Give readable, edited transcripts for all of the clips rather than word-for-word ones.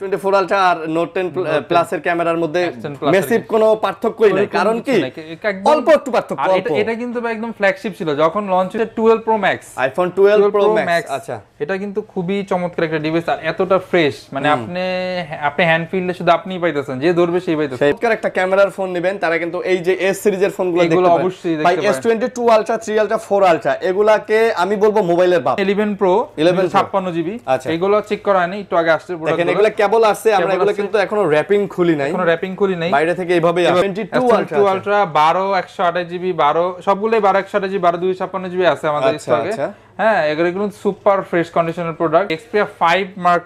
S24 Ultra আর Note 10 Plus এর ক্যামেরার মধ্যে মেসিভ কোনো পার্থক্যই নাই, কারণ কি অল্প একটু পার্থক্য। এটা কিন্তু একদম ফ্ল্যাগশিপ ছিল যখন লঞ্চ হয়েছে 12 Pro Max, iPhone 12 Pro Max। আচ্ছা, এটা কিন্তু খুবই চমৎকার একটা ডিভাইস আর এতটা ফ্রেশ, মানে আপনি হ্যান্ড ফিল্ডে শুধু আপনিই পাইতেছেন, যে ধরবে সেই পাইতেছেন। চমৎকার একটা ক্যামেরার ফোন নেবেন তারা কিন্তু এই যে S সিরিজের ফোনগুলো দেখতে পারেন অবশ্যই ভাই। S22 Ultra, 3 Ultra, 4 Ultra এগুলাকে আমি বলবো মোবাইলের বাপ। 11 Pro 56GB এগুলো চেক করা হয়নি, একটু আগে আসছে প্রোডাক্ট। দেখেন এগুলো কেবল আসছে, আমরা এগুলো কিন্তু এখনো র‍্যাপিং খুলি নাই, বাইরে থেকে এইভাবেই আসে। 22 Ultra 12 128GB 12 সবগুলোই 12 128GB 12 256GB আছে আমাদের স্টকে। হ্যাঁ, এগুলো সুপার ফ্রেশ কন্ডিশনের প্রোডাক্ট। Xperia 5 Mark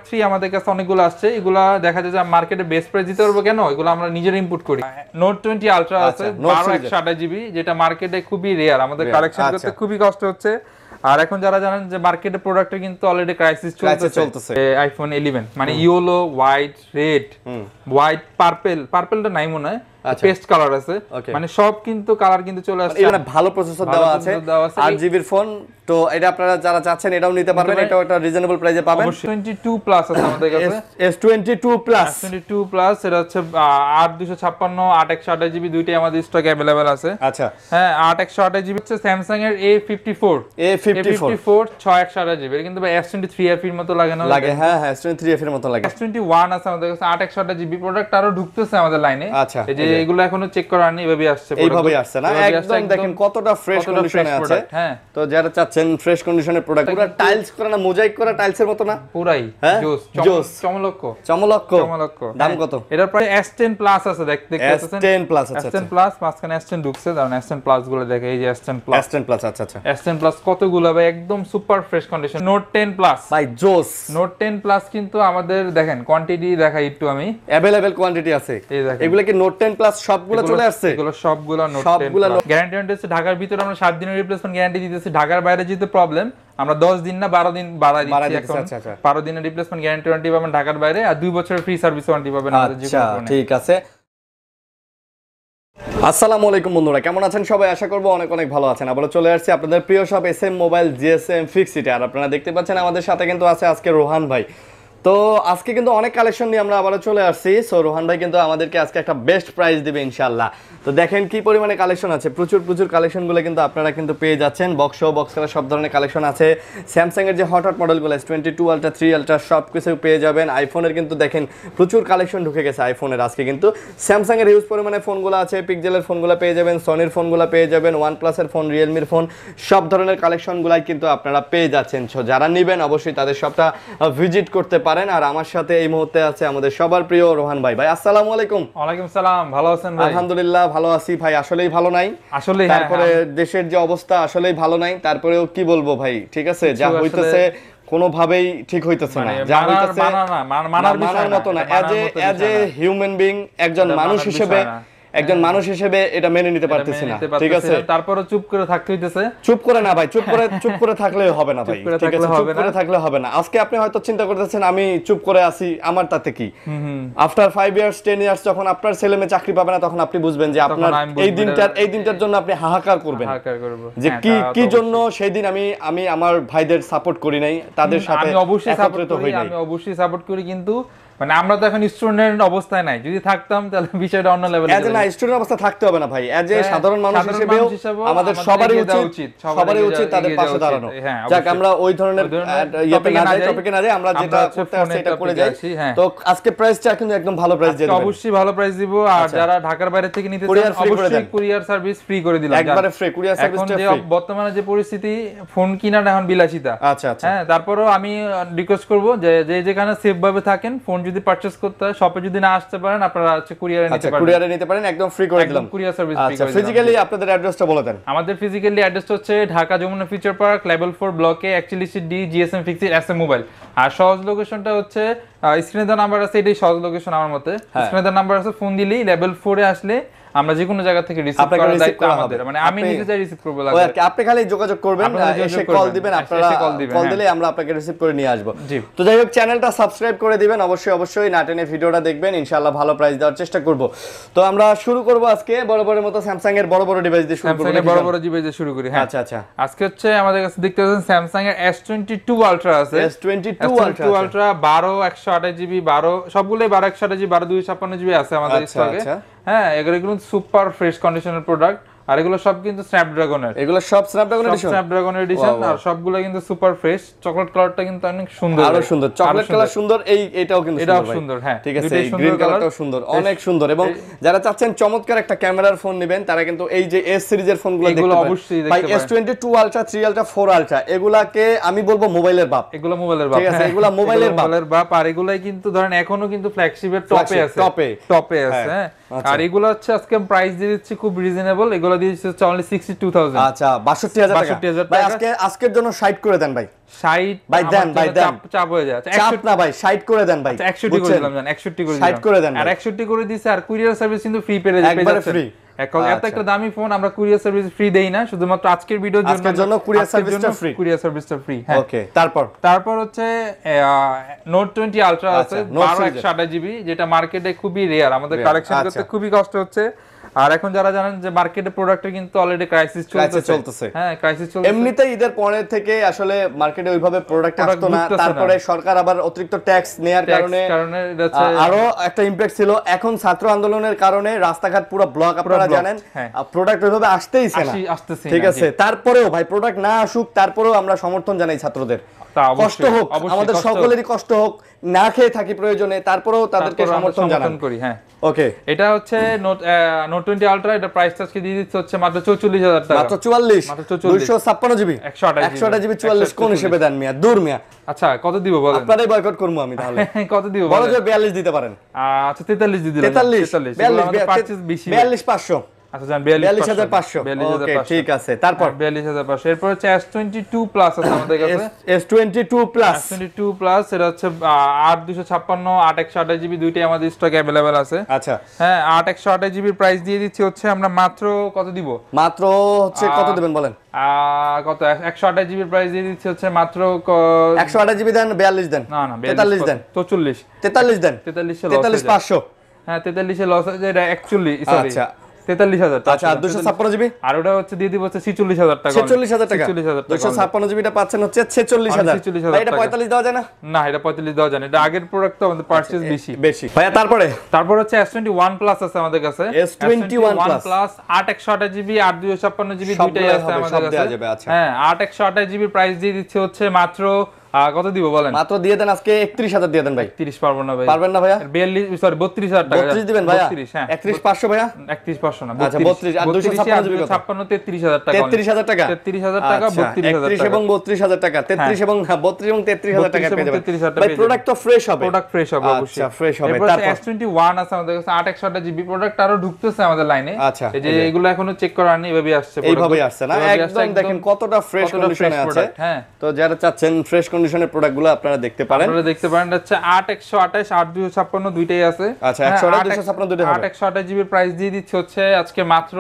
3 আমাদের কাছে অনেকগুলো আসছে। এগুলা দেখা যায় যে মার্কেটে বেস্ট প্রাইস দিতে পারবো কেন, এগুলো আমরা নিজেরা ইম্পোর্ট করি। Note 20 Ultra আছে 12 128GB, যেটা মার্কেটে খুবই রেয়ার, আমাদের কালেকশন করতে খুবই কষ্ট হচ্ছে। আর এখন যারা জানেন যে মার্কেটে প্রোডাক্টের কিন্তু অলরেডি ক্রাইসিস চলতেছে। আইফোন 11 মানে ইয়েলো, হোয়াইট, রেড, হোয়াইট, পার্পলটা নাই মনে হয়, পেস্ট কালার আছে, মানে সব কিন্তু কালার কিন্তু চলে আসছে। এখানে ভালো প্রসেসর দেওয়া আছে, 8GB এর ফোন। তো এটা আপনারা যারা চাচ্ছেন এটাও নিতে পারবেন, এটাও একটা রিজনেবল প্রাইসে পাবেন। 22 প্লাস আছে আমাদের কাছে, S22 প্লাস এটা হচ্ছে 8256 8128GB দুইটাই আমাদের স্টকে अवेलेबल আছে। আচ্ছা, হ্যাঁ, 8128GB হচ্ছে স্যামসাং এর A54 6128GB, এটা কিন্তু S23 FE এর মতো লাগে না? লাগে, হ্যাঁ হ্যাঁ, S23 FE এর মতো লাগে। S21 আছে আমাদের কাছে 8128GB, প্রোডাক্ট আরো ঢুকতেছে আমাদের লাইনে। আচ্ছা, এই যে এগুলো এখনো চেক করা হয়নি, এইভাবে আসছে, এইভাবেই আসছে না, একদম দেখেন কতটা ফ্রেশ কন্ডিশনে আছে। হ্যাঁ, তো যারা চাচ্ছেন ফ্রেশ কন্ডিশনের প্রোডাক্ট, পুরো টাইলস করা না, মোজাইক করা টাইলসের মতো না, পুরাই জোস চমলক্ষ। দাম কত? এটার প্রায় S10 প্লাস আছে, দেখতে পাচ্ছেন S10 প্লাস আছে, S10 প্লাস মাঝখানে S10 ঢুকছে, কারণ S10 প্লাস গুলো দেখে, এই যে S10 প্লাস। আচ্ছা আচ্ছা, S10 প্লাস কতগুলো ভাই, একদম super fresh condition. Note 10 plus ভাই জোস। Note 10 প্লাস কিন্তু আমাদের দেখেন কোয়ান্টিটি দেখাই একটু আমি, अवेलेबल কোয়ান্টিটি আছে। এগুলো কি Note 10 প্লাস সবগুলো চলে আসছে? এগুলো সবগুলো Note 10 গ্যারান্টি দিতেছে। ঢাকার ভিতরে আমরা 7 দিনের রিপ্লেসমেন্ট গ্যারান্টি দিতেছি। ঢাকার বাইরে যেতে প্রবলেম, আমরা 10 দিন না 12 দিন বাড়াই দিচ্ছি এখন। 12 দিনের রিপ্লেসমেন্ট গ্যারান্টি পাবেন ঢাকার বাইরে, আর 2 বছরের ফ্রি সার্ভিস ওয়ারেন্টি পাবেন আমাদের যে কোনো ফোনে। ঠিক আছে। আসসালামু আলাইকুম বন্ধুরা, কেমন আছেন সবাই? আশা করব অনেক অনেক ভালো আছেন। আবারো চলে আসছি আপনাদের প্রিয় সব SM মোবাইল GSM ফিক্সড। আর আপনারা দেখতে পাচ্ছেন আমাদের সাথে কিন্তু আছে আজকে রোহান ভাই। তো আজকে কিন্তু অনেক কালেকশন নিয়ে আমরা আবারো চলে আসছি। সো রোহান ভাই কিন্তু আমাদেরকে আজকে একটা বেস্ট প্রাইস দিবে ইনশাআল্লাহ। তো দেখেন কি পরিমাণে কালেকশন আছে, প্রচুর কালেকশনগুলো কিন্তু আপনারা কিন্তু পেয়ে যাচ্ছেন। বক্স করা সব ধরনের কালেকশন আছে। স্যামসাং এর যে হট মডেলগুলো S22 Ultra 3 Ultra সব কিছু পেয়ে যাবেন। আইফোনের কিন্তু দেখেন প্রচুর কালেকশন ঢুকে গেছে আইফোনের। আজকে কিন্তু স্যামসাং এর হিউজ পরিমাণে ফোনগুলো আছে, পিক্সেলের ফোনগুলো পেয়ে যাবেন, সনির ফোনগুলো পেয়ে যাবেন, OnePlus এর ফোন, রিয়েলমির ফোন, সব ধরনের কালেকশনগুলাই কিন্তু আপনারা পেয়ে যাচ্ছেন। সো যারা নেবেন অবশ্যই তাদের সবটা ভিজিট করতে পারেন। আর আমার সাথে এই মুহূর্তে আছে আমাদের সবার প্রিয় রোহান ভাই। ভাই আসসালামু আলাইকুম। ওয়ালাইকুম সালাম, ভালো আছেন ভাই? আলহামদুলিল্লাহ ভালো আছি ভাই, আসলেই ভালো নাই। আসলেই তারপরে দেশের যে অবস্থা আসলেই ভালো নাই, তারপরেও কি বলবো ভাই, ঠিক আছে যা হইতেছে কোনোভাবেই ঠিক হইতেছে না, যা হইতেছে মানার মতো না। এজ এ হিউম্যান বিং, একজন মানুষ হিসেবে এটা মেনে নিতে পারতেছি না, ঠিক আছে? তারপরে চুপ করে থাকতে হইতেছে। চুপ করে না ভাই, চুপ করে থাকলে হবে না ভাই, ঠিক আছে? চুপ করে থাকলে হবে না। আজকে আপনি হয়তো চিন্তা করতেছেন আমি চুপ করে আছি, আমার তাতে কি? আফটার 5 ইয়ার্স 10 ইয়ার্স যখন আপনার ছেলে মেয়ে চাকরি পাবে না, তখন আপনি বুঝবেন যে আপনার এই দিনটার জন্য আপনি হাহাকার করবেন যে কি জন্য সেই দিন আমি আমার ভাইদের সাপোর্ট করি নাই, তাদের সাথে একত্রিত হই নাই। আমি অবশ্যই সাপোর্ট করি, কিন্তু মানে আমরা তো এখন স্টুডেন্ট অবস্থায় নাই। যদি থাকতাম তাহলে বিষয়টা অন্য লেভেলে যেত। না, স্টুডেন্ট অবস্থা থাকতে হবে না ভাই, এজ এ সাধারণ মানুষ হিসেবে আমাদের সবারই উচিত তাদের পাশে দাঁড়ানো। যাক, আমরা ওই ধরনের টপিকে না যাই, আমরা যেটা করতে আসছি এটা করে যাই। তো আজকে প্রাইসটা কিন্তু একদম ভালো প্রাইস দিয়ে দিবেন। অবশ্যই ভালো প্রাইস দিব। আর যারা ঢাকার বাইরে থেকে নিতে চান অবশ্যই কুরিয়ার সার্ভিস ফ্রি করে দিলাম, একবারে ফ্রি কুরিয়ার সার্ভিসটা ফ্রি। বর্তমানে যে পরিস্থিতি, ফোন কিনাটা এখন বিলাসিতা। আচ্ছা আচ্ছা, হ্যাঁ, তারপরেও আমি রিকোয়েস্ট করব যে যেখানে সেফ ভাবে থাকেন, ফোন যদি পারচেজ করতে হয়, শপে যদি না আসতে পারেন, আপনারা কুরিয়ারে নিতে পারেন, একদম ফ্রি করে দিলাম। কুরিয়ার সার্ভিস ফ্রি করে দিলাম। ফিজিক্যালি আপনাদের অ্যাড্রেসটা বলে দেন। আমাদের ফিজিক্যালি অ্যাড্রেসটা হচ্ছে Dhaka Jamuna future park level 4 ব্লকে 41D GSM fixed SM mobile. আর সহজ লোকেশনটা হচ্ছে স্ক্রিনে দেওয়া নাম্বার আছে, এটাই সহজ লোকেশন আমার মতে। স্ক্রিনে দেওয়া নাম্বার আছে, ফোন দিলেই লেভেল 4 এ আসলে আমরা যে কোনো জায়গা থেকে রিসিভ করার দায়িত্ব আমাদের, মানে আমি নিজে যাই রিসিভ করব লাগে। ওকে, আপনি খালি যোগাযোগ করবেন, এসে কল দিবেন, আপনারা কল দিলে আমরা আপনাকে রিসিভ করে নিয়ে আসব। তো যাই হোক, চ্যানেলটা সাবস্ক্রাইব করে দিবেন অবশ্যই, না টেনে ভিডিওটা দেখবেন, ইনশাআল্লাহ ভালো প্রাইস দেওয়ার চেষ্টা করব। তো আমরা শুরু করব আজকে বড় মতো স্যামসাং এর বড় ডিভাইস দিয়ে শুরু করব। স্যামসাং এর বড় ডিভাইস দিয়ে শুরু করি। হ্যাঁ আচ্ছা। আজকে হচ্ছে আমাদের কাছে দেখতে পাচ্ছেন স্যামসাং এর S22 Ultra আছে। S22 S22 Ultra 12 128GB 12 সবগুলোই 12 128GB 12 256GB আছে আমাদের স্টকে। হ্যাঁ, এগুলো সুপার ফ্রেশ কন্ডিশনের প্রোডাক্ট, আর এগুলো সব কিন্তু স্ন্যাপড্রাগনের, এগুলো সব স্ন্যাপড্রাগন এডিশন, আর সবগুলো কিন্তু সুপার ফ্রেশ। চকলেট কালারটা কিন্তু অনেক সুন্দর, আরো সুন্দর চকলেট কালার সুন্দর, এটাও কিন্তু সুন্দর। হ্যাঁ, ঠিক আছে, এই গ্রিন কালারটাও সুন্দর, অনেক সুন্দর। এবং যারা চাচ্ছেন চমৎকার একটা ক্যামেরার ফোন নেবেন, তারা কিন্তু এই যে S সিরিজের ফোনগুলো দেখতে পারেন। অবশ্যই ভাই S22 Ultra 3 Ultra 4 Ultra এগুলাকে আমি বলবো মোবাইলের বাপ, এগুলো মোবাইলের বাপ। ঠিক আছে, এগুলা মোবাইলের বাপ। আর এগুলাই কিন্তু ধরেন এখনো কিন্তু ফ্ল্যাগশিপের টপে আছে। হ্যাঁ, আর এগুলো হচ্ছে আজকে প্রাইস দিয়ে দিচ্ছি খুব রিজনেবল, এগুলো দিয়ে দিচ্ছি অনলি 62000। আচ্ছা, 62000 টাকা। ভাই আজকের জন্য 60 করে দেন ভাই। 60 ভাই দেন, চাপ হয়ে যায়। চাপ না ভাই, 60 করে দেন ভাই। 61 করে দিলাম, জান 61 করে দিলাম, 60 করে দেন। আর 61 করে দিছি, আর কুরিয়ার সার্ভিস কিন্তু ফ্রি পেয়ে যাচ্ছে, একবারে ফ্রি। এখন এত একটা দামি ফোন আমরা কুরিয়ার সার্ভিস ফ্রি দেই না, শুধুমাত্র আজকের ভিডিওর জন্য কুরিয়ার সার্ভিসটা ফ্রি। হ্যাঁ, ওকে, তারপর হচ্ছে নোট 20 আলট্রা আছে 12 128GB, যেটা মার্কেটে খুবই রেয়ার, আমাদের কালেকশন করতে খুবই কষ্ট হচ্ছে। আর এখন যারা জানেন যে মার্কেটে প্রোডাক্টের কিন্তু অলরেডি ক্রাইসিস চলতেছে। হ্যাঁ, ক্রাইসিস চলতেছে। এমনিতেই ঈদের পরে থেকে আসলে মার্কেটে ওইভাবে প্রোডাক্ট আসতো না, তারপরে সরকার আবার অতিরিক্ত ট্যাক্স নেয়ার কারণে আরো একটা ইমপ্যাক্ট ছিল। এখন ছাত্র আন্দোলনের কারণে রাস্তাঘাট পুরো ব্লক, আপনারা জানেন, প্রোডাক্ট ওইভাবে আসতেইছে না। ঠিক আছে, তারপরেও ভাই প্রোডাক্ট না আসুক, তারপরেও আমরা সমর্থন জানাই ছাত্রদের। কষ্ট হোক, আমাদের সকলেরই কষ্ট হোক, না খেয়ে থাকি প্রয়োজনে, তারপরেও তাদেরকে সমর্থন করি। হ্যাঁ, ওকে। এটা হচ্ছে নোট 20 আলট্রা, এটা প্রাইস আজকে দিয়ে দিচ্ছে হচ্ছে মাত্র 44000 টাকা। মাত্র 44, 256GB 128GB 44 কোন হিসেবে দেন মিয়া? দূর মিয়া। আচ্ছা, কত দিব বলেন? আপনারাই বয়কট করব আমি তাহলে। কত দিব বলো যে 42 দিতে পারেন। আচ্ছা, 43 দিয়ে দিলাম। 42 500। আচ্ছা, জান 42500। ওকে, ঠিক আছে। তারপর 42500। এরপর হচ্ছে S22 প্লাস আছে আমাদের কাছে। S22 প্লাস এটা হচ্ছে 8256 8128GB দুইটাই আমাদের স্টকে अवेलेबल আছে। আচ্ছা, হ্যাঁ, 8128GB এর প্রাইস দিয়ে দিচ্ছি হচ্ছে আমরা মাত্র কত দিব? মাত্র হচ্ছে কত দিবেন বলেন? কত? 128GB এর প্রাইস দিয়ে দিচ্ছি হচ্ছে মাত্র 128GB দেন, 42 দেন, না 43 দেন, 43 দেন, 43 500। হ্যাঁ, 43 এ লস আছে, এটা অ্যাকচুয়ালি সরি। আচ্ছা, 43000 টাকা। আচ্ছা, 256GB, আর ওটা হচ্ছে দিয়ে দিব হচ্ছে 46000 টাকা। 46000 টাকা। 256GB টা পাচ্ছেন হচ্ছে 46000। ভাই এটা 45 দেওয়া যায় না? না, এটা 45 দেওয়া যায় না, এটা আগের প্রোডাক্ট তো আমাদের পারচেজ বেশি। ভাইয়া তারপর হচ্ছে S21 প্লাস আছে আমাদের কাছে। S21 প্লাস 8128GB 8256GB দুইটাই আছে আমাদের কাছে। হ্যাঁ, 8128GB প্রাইস দিয়ে দিচ্ছে হচ্ছে মাত্র কত দিব বলেন? মাত্র দিয়ে দেন আজকে 31000 দিয়ে দেন ভাই। 30 পারবো না ভাই। পারবেন না ভাইয়া? 32000 টাকা। 32 দিবেন ভাইয়া? 32, হ্যাঁ। 31500 ভাইয়া? 31500 না, আচ্ছা, 32 আর 256 33000 টাকা। 33000 টাকা। 33000 টাকা, 32000 31 এবং 32000 টাকা। 33 এবং 32 এবং 33000 টাকা পেয়ে যাবেন। ভাই প্রোডাক্ট তো ফ্রেশ হবে। প্রোডাক্ট ফ্রেশ হবে অবশ্যই। আচ্ছা, ফ্রেশ হবে। তারপর S21 আছে আমাদের কাছে 8128GB প্রোডাক্ট আরো ঢুকতেছে আমাদের লাইনে। আচ্ছা, এই যে এগুলো এখনো চেক করা হয়নি, এভাবে আসছে। এইভাবে আসছে না, একদম দেখেন কতটা ফ্রেশ কন্ডিশনে আছে। হ্যাঁ, তো যারা চাচ্ছেন ফ্রেশ কন্ডিশনের প্রোডাক্টগুলো আপনারা দেখতে পারেন। হচ্ছে 8128 8256 দুইটাই আছে। আচ্ছা, 128 দুইটাই হবে। 8128GB এর প্রাইস দিয়ে দিচ্ছে হচ্ছে আজকে মাত্র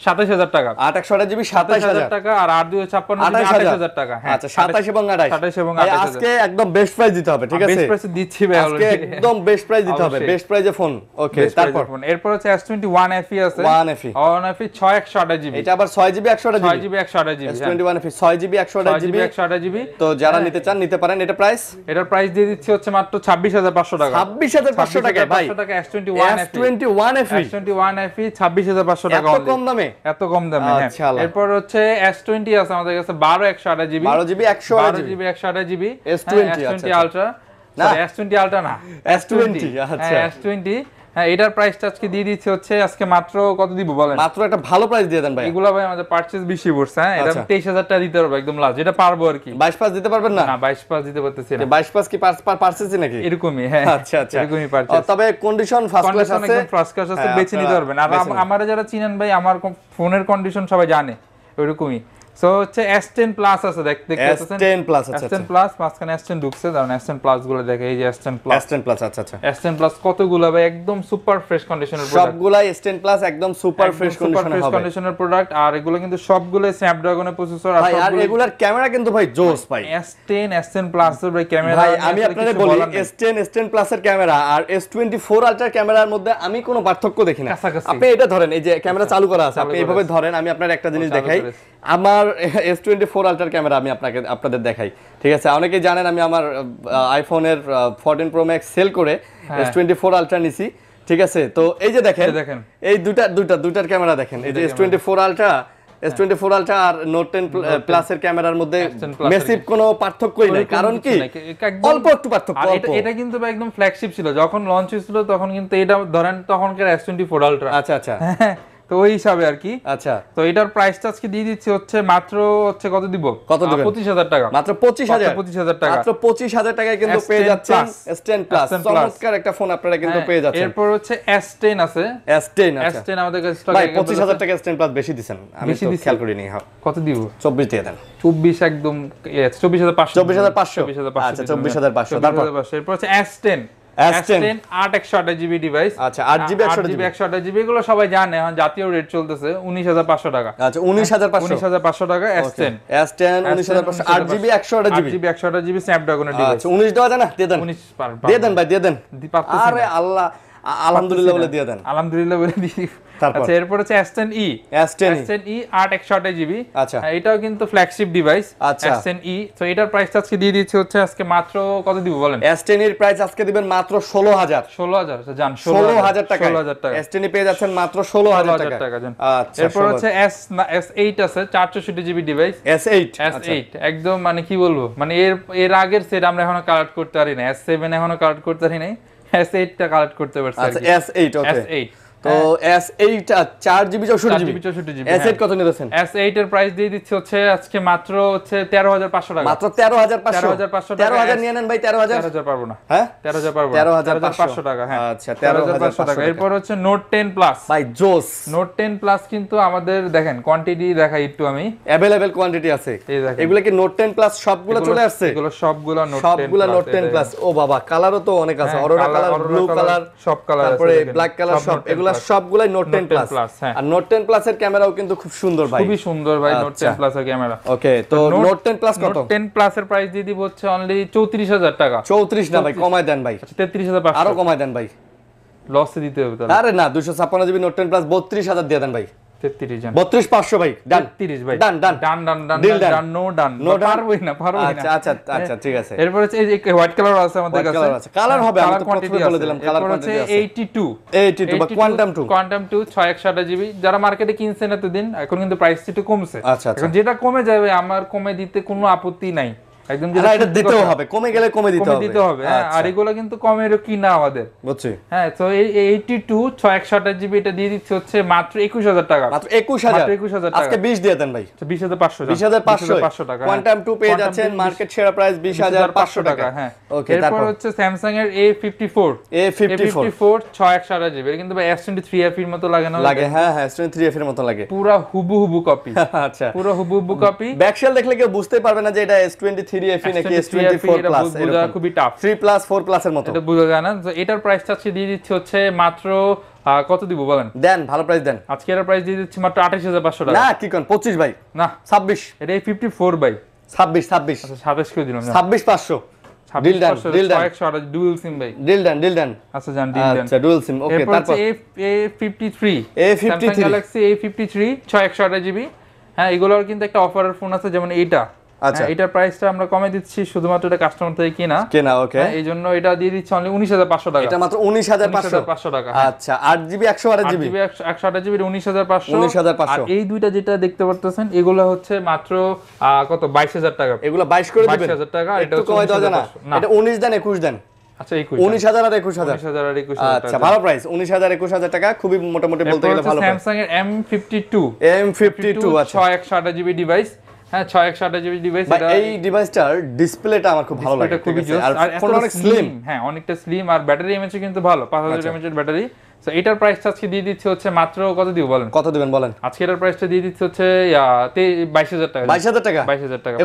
27000 টাকা। 8128GB 27000 টাকা, আর 8256 28000 টাকা। হ্যাঁ, আচ্ছা, 27 এবং 28 আজকে একদম বেস্ট প্রাইস দিতে হবে, ঠিক আছে? বেস্ট প্রাইসে দিচ্ছি ভাই, আজকে একদম বেস্ট প্রাইস দিতে হবে, বেস্ট প্রাইসে ফোন। ওকে, এরপর হচ্ছে S21 FE আছে। 1FE 6128GB, এটা আবার 6GB 128GB। 6GB 128GB S21 FE 6GB 128GB। তো যারা নিতে চান নিতে পারেন। এটা এটার প্রাইস দিয়ে দিচ্ছি হচ্ছে মাত্র 26500 টাকা। 26500 টাকা ভাই। S21 FE 26500 টাকা। এত কম দামে? এত কম দামে, হ্যাঁ। এরপর হচ্ছে S20 আছে আমাদের কাছে 12 128GB। 12GB 128GB S20 Ultra না, S20 Ultra না, S20। আচ্ছা, S20। হ্যাঁ, এটার প্রাইসটা আজকে দিয়ে দিচ্ছে হচ্ছে আজকে মাত্র কত দিব বলেন? মাত্র একটা ভালো প্রাইস দিয়ে দেন ভাই। এগুলা ভাই আমাদের পারচেজ বেশি পড়ছে। হ্যাঁ, এটা 23000 টাকা দিতে পারবো একদম লাস্ট, যেটা পারবো আর কি। 22 পাস দিতে পারবেন না? না, 22 পাস দিতে পারতেছি না। 22 পাস কি পারচেজই নাকি? এরকমই, হ্যাঁ। আচ্ছা, এরকমই পারচেজ। তবে কন্ডিশন ফার্স্ট ক্লাস আছে, একদম ফার্স্ট ক্লাস আছে, বেছে নিতে পারবেন। আর আমারা যারা চিনেন ভাই, আমার ফোনের কন্ডিশন সবাই জানে ওইরকমই। সো হচ্ছে S10 প্লাস আছে, দেখতে পাচ্ছেন। S10 প্লাস আছে। S10 প্লাস মাঝখানে S10 ঢুকছে, কারণ S10 প্লাস গুলো দেখে, এই যে S10 প্লাস। S10 প্লাস, আচ্ছা আচ্ছা। S10 প্লাস কতগুলো ভাই, একদম সুপার ফ্রেশ কন্ডিশনের প্রোডাক্ট। সবগুলাই S10 প্লাস একদম সুপার ফ্রেশ কন্ডিশনের প্রোডাক্ট। আর এগুলো কিন্তু সবগুলো স্ন্যাপড্রাগনের প্রসেসর। আর এগুলার ক্যামেরা কিন্তু ভাই জোস ভাই। S10 প্লাস এর ভাই ক্যামেরা, ভাই আমি আপনাদের বলি, S10 প্লাস এর ক্যামেরা আর S24 আলট্রার ক্যামেরার মধ্যে আমি কোনো পার্থক্য দেখি না। আপনি এটা ধরেন, এই যে ক্যামেরা চালু করা আছে, আপনি এইভাবে ধরেন, আমি আপনার একটা জিনিস দেখাই। আমার S24 আলট্রার ক্যামেরা আমি আপনাদের দেখাই, ঠিক আছে? অনেকেই জানেন আমি আমার আইফোনের 14 প্রো ম্যাক্স সেল করে S24 আলট্রা নিছি, ঠিক আছে? তো এই যে দেখেন এই দুটার ক্যামেরা দেখেন, এই যে S24 আলট্রা আর নোট 10 প্লাস এর ক্যামেরার মধ্যে ম্যাসিভ কোনো পার্থক্যই নাই। কারণ কি অল্প একটু পার্থক্য। এটা কিন্তু একদম ফ্ল্যাগশিপ ছিল যখন লঞ্চ হয়েছিল, তখন কিন্তু এটা ধরেন তখনকার S24 আলট্রা। আচ্ছা তো ওই হিসাবে আর কি। আচ্ছা, তো এটার প্রাইসটা আজকে দিয়ে দিচ্ছি হচ্ছে মাত্র হচ্ছে কত দিব? কত দিবেন? 25,000 টাকা। মাত্র 25,000 টাকা। মাত্র 25,000 টাকায় কিন্তু পেয়ে যাচ্ছেন S10 প্লাস। চমৎকার একটা ফোন আপনারা কিন্তু পেয়ে যাচ্ছেন। এরপর হচ্ছে S10 আছে। S10 আচ্ছা। S10 আমাদের কাছে স্টকে। ভাই 25,000 টাকা S10 প্লাস বেশি দিবেন, আমি তো খেয়াল করিনি। হ্যাঁ, কত দিব? 24 দিয়ে দেন। 24 একদম 24,500। 24,500 আচ্ছা 24,500। তারপর এরপর হচ্ছে S10 8/128GB ডিভাইস। আচ্ছা 8GB 128GB এগুলো সবাই জানে, এখন জাতীয় রেট চলতেছে 19,500 টাকা। আচ্ছা 19,500 টাকা S10 19,500 8GB 128GB স্ন্যাপড্রাগনের ডিভাইস। আচ্ছা 19 দেওয়া যায় না? দিয়ে দেন 19 দিয়ে দেন ভাই, দিয়ে দেন। আরে আল্লাহ, আলহামদুলিল্লাহ বলে দিয়ে দেন। আলহামদুলিল্লাহ বলে দিই। আচ্ছা এরপর হচ্ছে S10e 8/128GB। আচ্ছা এটাও কিন্তু ফ্ল্যাগশিপ ডিভাইস। আচ্ছা S10e, তো এটার প্রাইসটা আজকে দিয়ে দিচ্ছি হচ্ছে আজকে মাত্র কত দিব বলেন? S10 এর প্রাইস আজকে দিবেন মাত্র 16,000। 16,000 আচ্ছা জান 16,000 টাকা। 16,000 টাকা S10 পেয়ে যাচ্ছেন মাত্র 16,000 টাকা জান। আচ্ছা এরপর হচ্ছে S8 আছে 464GB ডিভাইস। S8 একদম মানে কি বলবো, মানে এর আগের সেট আমরা এখনো কালেক্ট করতে পারি না। S7 এখনো কালেক্ট করতে পারি নাই, S8 টা কালেক্ট করতে পারছি। আচ্ছা S8 ওকে। S8 তো S8 4GB 64GB S8 কত নিতেছেন? S8 এর প্রাইস দিয়ে দিচ্ছি হচ্ছে আজকে মাত্র হচ্ছে 13,500 টাকা। মাত্র 13,500 টাকা। 13,000 নিয়ে নেন ভাই। 13,000 পারবো না। হ্যাঁ 13,000 পারবো না। 13,500 টাকা। হ্যাঁ আচ্ছা 13,500 টাকা। এরপর হচ্ছে নোট 10 প্লাস। ভাই জোস। নোট 10 প্লাস কিন্তু আমাদের দেখেন কোয়ান্টিটি দেখাই একটু আমি, अवेलेबल কোয়ান্টিটি আছে। এগুলা কি নোট 10 প্লাস সবগুলো চলে আসছে? এগুলো সবগুলো নোট 10 প্লাস। ও বাবা, কালারও তো অনেক আছে, অরোরা কালার, ব্লু কালার, সব কালার আছে, তারপরে ব্ল্যাক কালার, সব এগুলা সবগুলাই নোট 10 প্লাস। আর নোট 10 প্লাস এর ক্যামেরাও কিন্তু খুব সুন্দর ভাই, খুবই সুন্দর ভাই নোট 10 প্লাস এর ক্যামেরা। ওকে, তো নোট 10 প্লাস কত? নোট 10 প্লাস এর প্রাইস দিয়ে দিব হচ্ছে অনলি 34,000 টাকা। 34 না ভাই, কমায় দেন ভাই। 33,500 আরো কমায় দেন ভাই। লসে দিতে হবে তাহলে। আরে না, 256GB নোট 10 প্লাস 32,000 দিয়ে দেন ভাই। 33,500 ভাই। ডান 33 ভাই। ডান ডান ডান ডান ডান ডান নো ডান পারবোই না। আচ্ছা আচ্ছা আচ্ছা ঠিক আছে। এরপর হচ্ছে এই যে হোয়াইট কালার আছে আমাদের কাছে। কালার হবে, আমি তো প্রথমে বলে দিলাম কালার কোয়ান্টিটি আছে। 82 বা কোয়ান্টাম 2 6/128GB যারা মার্কেটে কিনছেন এতদিন, এখন কিন্তু প্রাইসটা একটু কমছে। আচ্ছা এখন যেটা কমে যাবে আমার কমে দিতে কোনো আপত্তি নাই, একদম যেটা এটা দিতেও হবে, কমে গেলে কমে দিতে হবে। আর এগুলো কিন্তু কমেরও কিনা আমাদের, বুঝছি। হ্যাঁ, তো এই 82 6/128GB এটা দিয়ে দিচ্ছে হচ্ছে মাত্র 21,000 টাকা। মাত্র 21,000 টাকা। আজকে 20 দিয়ে দেন ভাই। 20,500 টাকা। কোয়ান্টাম 2 পেয়ে যাচ্ছেন মার্কেট সেরা প্রাইস 20,500 টাকা। হ্যাঁ, ওকে, তারপর হচ্ছে স্যামসাং এর A54 6/128GB এটা কিন্তু ভাই S23F এর মতো লাগে না? লাগে, হ্যাঁ হ্যাঁ, S23F এর মতো লাগে, পুরো হুবহু কপি। আচ্ছা, পুরো হুবহু কপি। ব্যাকশেল দেখলে কেউ বুঝতে পারবে না যে এটা S23F নাকি S24 প্লাস। এটা খুবই টাফ। 3 প্লাস 4 প্লাস এর মতো এটা বোঝা যায় না। তো এটার প্রাইসটা আজকে দিয়ে দিচ্ছে হচ্ছে মাত্র কত দিব বলেন? দেন, ভালো প্রাইস দেন। আজকে এর প্রাইস দিয়ে দিচ্ছি মাত্র 28,500 টাকা। না কি কোন 25 ভাই? না 26। এটা 54 ভাই। 26 আচ্ছা 27 করে দিলাম। 26,500 deal done, deal done. 128 dual sim ভাই। Deal done. আচ্ছা জান, ডিল ডান। আচ্ছা ডুয়াল সিম, ওকে। তারপর A53 Galaxy A53 6/128GB। হ্যাঁ, এগুলোর কিন্তু একটা অফারের ফোন আছে, যেমন এইটা। আচ্ছা, এটার প্রাইসটা আমরা কমে দিচ্ছি শুধুমাত্র এটা কাস্টমার থেকে কেনা, ওকে। এই জন্য এটা দিয়ে দিচ্ছি অনলি 19,500 টাকা। এটা মাত্র 19,500 টাকা। আচ্ছা 8GB 128GB 128GB 19,500। আর এই দুইটা যেটা দেখতে পারতেছেন এগুলো হচ্ছে মাত্র কত 22,000 টাকা। এগুলো 22 করে দিবেন? 22,000 টাকা। এটা কমাই দেওয়া যায় না? এটা 19 দেন, 21 দেন। আচ্ছা 19,000 আর 21,000। আচ্ছা, ভালো প্রাইস। 19,000 21,000 টাকা, খুবই মোটামুটি বলতে গেলে ভালো প্রাইস। স্যামসাং এর M52 আচ্ছা 6/128GB ডিভাইস। হ্যাঁ, 6/128GB ডিভাইস। এটা এই ডিভাইসটার ডিসপ্লেটা আমার খুব ভালো লাগে, খুবই জোস। আর ফোনটা অনেক স্লিম। হ্যাঁ, অনেকটা স্লিম। আর ব্যাটারি এমএএইচ কিন্তু ভালো, 5000 এমএএইচ এর ব্যাটারি। সো এটার প্রাইসটা আজকে দিয়ে দিচ্ছি হচ্ছে মাত্র কত দিব বলেন? কত দিবেন বলেন? আজকে এটার প্রাইসটা দিয়ে দিচ্ছি হচ্ছে 22,000 টাকা। 22,000 টাকা? 22,000 টাকা।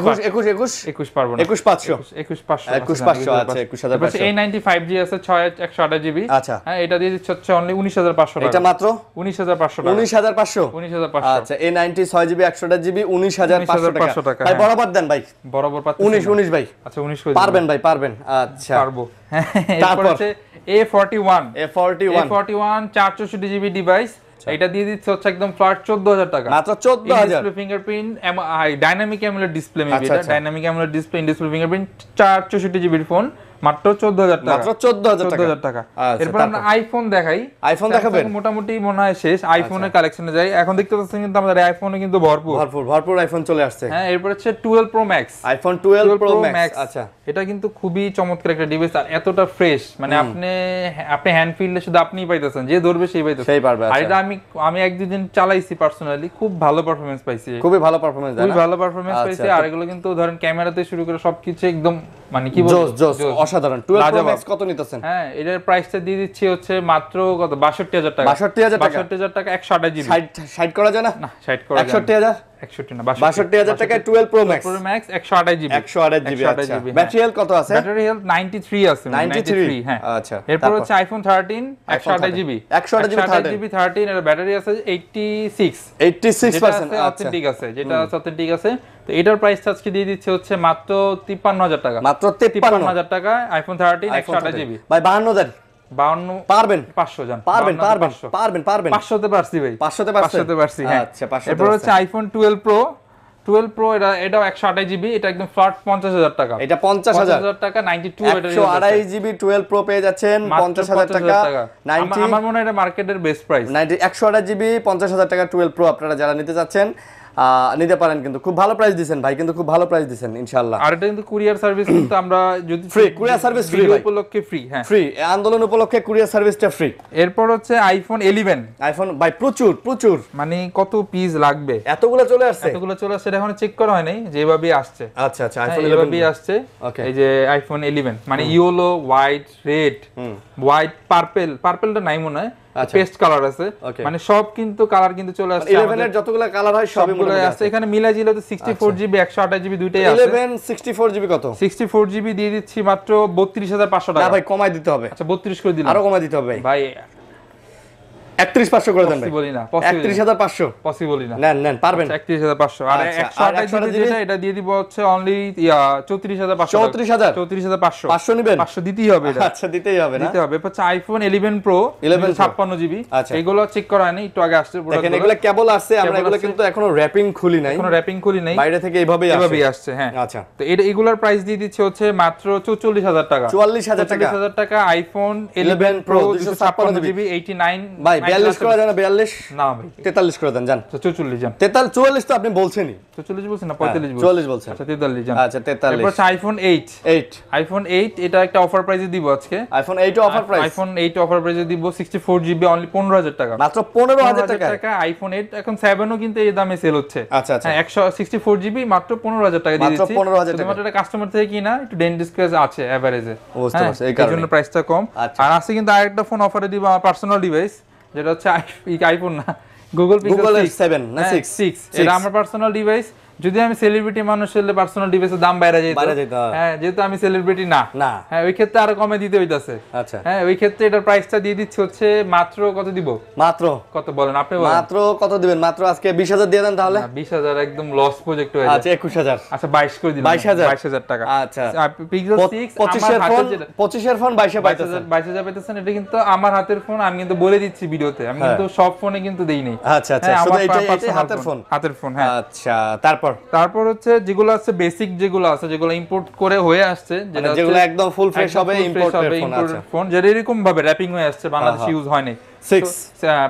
21 পারবো না। 21,500 আচ্ছা 21,500। A95G আছে 6/128GB। আচ্ছা, হ্যাঁ, এটা দিয়ে দিচ্ছি হচ্ছে অনলি 19,500 টাকা। এটা মাত্র 19,500 টাকা। 19,500। আচ্ছা, A90 6GB 128GB 19,500 টাকা। ভাই বরাবর দেন ভাই। বরাবর পাচ্ছেন 19 ভাই। আচ্ছা 19 করে পারবেন ভাই, পারবেন। আচ্ছা পারবো। তারপর হচ্ছে A41 464GB ডিভাইস। এটা দিয়ে দিচ্ছে হচ্ছে একদম ফ্ল্যাট 14000 টাকা, মাত্র 14000। Display fingerprint, dynamic AMOLED display, maybe এটা dynamic AMOLED display, display fingerprint, 464 জিবির ফোন, মাত্র 14000 টাকা, মাত্র 14000 টাকা। এরপর আমরা আইফোন দেখাই। আইফোন দেখাবেন? মোটামুটি মনে হয় শেষ, আইফোনের কালেকশনে যাই। এখন দেখতে পাচ্ছেন কিন্তু আমাদের আইফোনে কিন্তু ভরপুর আইফোন চলে আসছে। হ্যাঁ, এরপর হচ্ছে 12 pro max, iPhone 12 pro max. আচ্ছা, এটা কিন্তু খুবই চমৎকার একটা ডিভাইস, আর এতটা ফ্রেশ, মানে আপনি হ্যান্ড ফিল্ডে শুধু আপনিই পাইতেছেন, যে ধরবে সেই পাইতেছে, সেই পারবে। আর এটা আমি এক দুই দিন চালাইছি পার্সোনালি, খুব ভালো পারফরম্যান্স পাইছি, খুবই ভালো পারফরম্যান্স, খুবই ভালো পারফরম্যান্স পাইছি। আর এগুলো কিন্তু ধরেন ক্যামেরাতে শুরু করে সবকিছু একদম মানে কি বলবো, জোস অসাধারণ। 12 প্রো ম্যাক্স কত নিতেছেন? হ্যাঁ, এটার প্রাইসটা দিয়ে দিচ্ছি হচ্ছে মাত্র কত, 62000 টাকা। 62000 টাকা 128 জিবি। 60 করা যায় না? না, 60 করা যায় না। 61000 61 না, 62000 টাকায় 12 pro max, pro max 128 GB, 128 GB. আচ্ছা, ব্যাটারি হেলথ কত আছে? ব্যাটারি হেলথ 93 আছে, 93। হ্যাঁ। আচ্ছা, এরপর হচ্ছে আইফোন 13 128 জিবি, 128 জিবি 13, এর ব্যাটারি আছে 86%। আচ্ছা, অথেন্টিক আছে, যেটা অথেন্টিক আছে। তো এটার প্রাইস আজকে দিয়ে দিচ্ছে হচ্ছে মাত্র 53000 টাকা, মাত্র 53000 টাকা। আইফোন 13 128 জিবি ভাই 52000 পারবেন? 500 জান, পারবেন 500 তে পারছি ভাই, 500 তে 500 তে পারছি। হ্যাঁ, আচ্ছা, 500। এরপর হচ্ছে আইফোন 12 প্রো, এটাও 128 জিবি, এটা একদম ফ্ল্যাট 50000 টাকা, এটা 50000 টাকা, 92 ব্যাটারি, 128 জিবি 12 প্রো পেয়ে যাচ্ছেন 50000 টাকা। আমার মনে হয় এটা মার্কেটের বেস্ট প্রাইস। 128 জিবি 50000 টাকা 12 প্রো আপনারা যারা নিতে চাচ্ছেন নিতে পারেন, কিন্তু খুব ভালো প্রাইস দিবেন ভাই, কিন্তু খুব ভালো প্রাইস দিবেন ইনশাআল্লাহ। আর এটা কিন্তু কুরিয়ার সার্ভিস কিন্তু আমরা যদি ফ্রি, কুরিয়ার সার্ভিস ফ্রি উপলক্ষে ফ্রি। হ্যাঁ, ফ্রি, আন্দোলন উপলক্ষে কুরিয়ার সার্ভিসটা ফ্রি। এরপর হচ্ছে আইফোন 11। আইফোন ভাই প্রচুর, মানে কত পিস লাগবে, এতগুলো চলে আসছে, এটা এখন চেক করা হয়নি, যেভাবে আসছে। আচ্ছা, আইফোন 11 যেভাবে আসছে, এই যে আইফোন 11, মানে ইয়েলো, হোয়াইট, রেড, হোয়াইট, পার্পলটা নাই মনে হয়, পেস্ট কালার আছে, মানে সব কিন্তু কালার কিন্তু চলে আসছে। 11 এর যতগুলো কালার হয় সবগুলো আছে এখানে। মিলা জিলে তো 64 জিবি 128 জিবি দুইটাই আছে। 11 64 জিবি কত? 64 জিবি দিয়ে দিচ্ছি মাত্র 32500 টাকা। না ভাই, কমাই দিতে হবে। আচ্ছা, 32 করে দিলাম, আরো কমাই দিতে হবে ভাই। 31500 করে দেন ভাই। বলি না, 31500 পসিবলই না। নেন পারবেন। 31500 আর 128 জিবি যেটা, এটা দিয়ে দিব হচ্ছে অনলি 34500 34500 500 নেবেন? 500 দিতেই হবে এটা। আচ্ছা, দিতেই হবে না? দিতে হবে। হচ্ছে আইফোন 11 প্রো 56 জিবি, এগুলো চেক করা হয়নি, একটু আগে আসছে প্রোডাক্ট। দেখেন এগুলো কেবল আসছে, আমরা এগুলো কিন্তু এখনো র‍্যাপিং খুলি নাই, বাইরে থেকে এইভাবেই আসছে। হ্যাঁ, আচ্ছা। তো এগুলোর প্রাইস দিয়ে দিচ্ছে হচ্ছে মাত্র 44000 টাকা, 44000 টাকা। আইফোন 11 প্রো 256 জিবি 89 ভাই 42 করা যায় না? 42 না ভাই, 43 করে দেন, জান। 44 জান। 44 তো আপনি বলছেনই। 44 বলছেন না, 45 বলছেন? 44 বলছেন। আচ্ছা, 43 জান। আচ্ছা, 43। এরপর আছে আইফোন 8, এটা একটা অফার প্রাইসে দিব আজকে। IPhone 8 offer price, iPhone 8 offer প্রাইসে দিব 64 জিবি অনলি 15000 টাকা, মাত্র 15000 টাকা। আইফোন 8 এখন 7 ও কিন্তু এই দামে সেল হচ্ছে। আচ্ছা, 164 জিবি মাত্র 15000 টাকা দিয়ে দিচ্ছি, মাত্র 15000 টাকা। শুধুমাত্র এটা কাস্টমার থেকে কিনা, একটু ডেন ডিসকাস আছে এভারেজে, বুঝতে পারছি, এই জন্য প্রাইসটা কম। আর আছে কিন্তু আরেকটা ফোন অফারে দিব, আমার পার্সোনাল ডিভাইস, যেটা হচ্ছে আইফোন না, গুগল পিক্সেল 7 না 6। এটা আমার পার্সোনাল ডিভাইস। যদি আমি সেলিব্রিটি মানুষ হলে পার্সোনাল ডিভাইসের দাম বাইরে যেত, হ্যাঁ, যেহেতু আমি সেলিব্রিটি না, হ্যাঁ, ওই ক্ষেত্রে আরো কমে দিতে হইতাছে। আচ্ছা, হ্যাঁ, ওই ক্ষেত্রে এটার প্রাইসটা দিয়ে দিচ্ছে হচ্ছে মাত্র কত দিব? মাত্র কত বলেন আপনি? বলেন মাত্র কত দিবেন? মাত্র আজকে 20000 দিয়ে দেন তাহলে। 20000 একদম লস প্রজেক্ট হয়ে যায়। আচ্ছা, 21000। আচ্ছা, 22 করে দিলাম, 22000 টাকা। আচ্ছা, পিক্সেল 6 25 এর ফোন, 25 এর ফোন 22 এ পাইতেছেন। 22000 পাইতেছেন। এটা কিন্তু আমার হাতের ফোন, আমি কিন্তু বলে দিচ্ছি ভিডিওতে, আমি কিন্তু সব ফোনে কিন্তু দেই নাই। আচ্ছা, শুধু এটাই হাতের ফোন। হ্যাঁ, আচ্ছা, তারপর হচ্ছে যেগুলো আছে বেসিক, যেগুলো আছে যেগুলো ইম্পোর্ট করে হয়ে আসছে, যেগুলো একদম ফুল ফ্রেশ হবে, ইম্পোর্টেড ফোন, যেটা এরকম ভাবে র‍্যাপিং হয়ে আসছে, বাংলাদেশে ইউজ হয় নাই। 6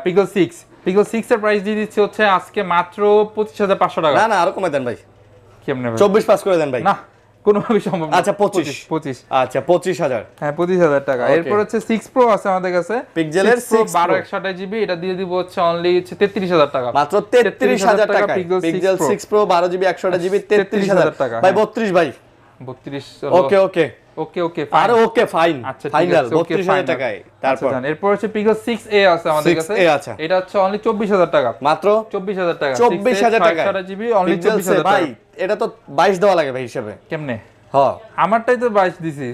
পিক্সেল 6 এর প্রাইস দিয়ে দিচ্ছে হচ্ছে আজকে মাত্র 25500 টাকা। না, আরো কমে দেন ভাই। কেমনে ভাই? 24 পাস করে দেন ভাই। না, কোনোভাবে সম্ভব না। আচ্ছা, 25। আচ্ছা, 25000। হ্যাঁ, 25000 টাকা। এরপর হচ্ছে 6 প্রো আছে আমাদের কাছে, পিক্সেলের 6 12 128 জিবি, এটা দিয়ে দিব হচ্ছে অনলি 33000 টাকা, মাত্র 33000 টাকা। পিক্সেল 6 প্রো 12 জিবি 128 জিবি 33000 টাকা ভাই। 32 ভাই, 32। ওকে আরে ওকে ফাইন, ফাইনাল 32000 টাকায়। তারপর এরপর হচ্ছে পিক্সেল 6a আছে আমাদের কাছে, এটা হচ্ছে অনলি 24000 টাকা, মাত্র 24000 টাকা। 24000 টাকা 128 জিবি অনলি 24000 টাকা ভাই। এটা তো 22 দেওয়া লাগে ভাই হিসাবে। কেমনে? হ্যাঁ, আমারটাই তো 22 দিছি।